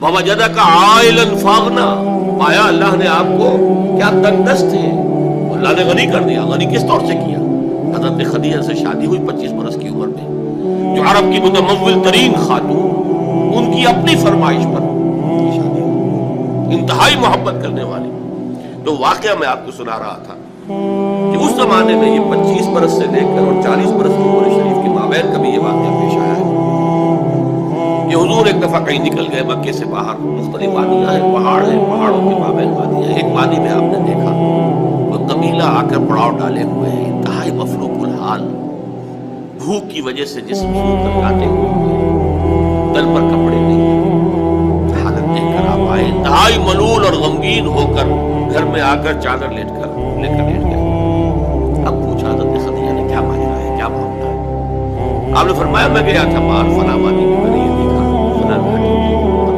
وَوَجَدَكَ عَائِلًا فَأَغْنَىٰ، پایا اللہ نے آپ کو کیا تنگ دست تھے، اللہ نے غنی کر دیا۔ غنی کس طور سے کیا؟ حضرت خدیجہ سے شادی ہوئی 25 برس کی عمر میں، جو عرب کی متمول ترین خاتون، ان کی اپنی فرمائش پر شادی ہوئی، انتہائی محبت کرنے والی۔ تو واقعہ میں آپ کو سنا رہا تھا کہ اس زمانے میں یہ 25 برس سے لے کر اور 40 برس کی عمر شریف کے مابین کبھی یہ واقعہ پیش آیا ہے کہ حضور ایک دفعہ کہیں نکل گئے مکے سے باہر، مختلف وادیاں ہیں، پہاڑ ہیں، پہاڑوں کے مابین وادیاں ہیں۔ ایک وادی میں آپ نے دیکھا وہ قبیلہ آ کر پڑاؤ ڈالے ہوئے ہیں، انتہائی مفلوق الحال، بھوک کی وجہ سے جسم سو کر کاٹے ہوئے ہیں، تن پر کپڑے نہیں، حالت دیکھ کر آپ آئے، انتہائی ملول اور غمگین ہو کر گھر میں آ کر چادر لے کر لیٹ گئے۔ اب پوچھا حضرت خدیجہ نے کیا ماجرا ہے، کیا معاملہ ہے؟ آپ نے فرمایا میں گیا تھا باہر فلاں وادی میں،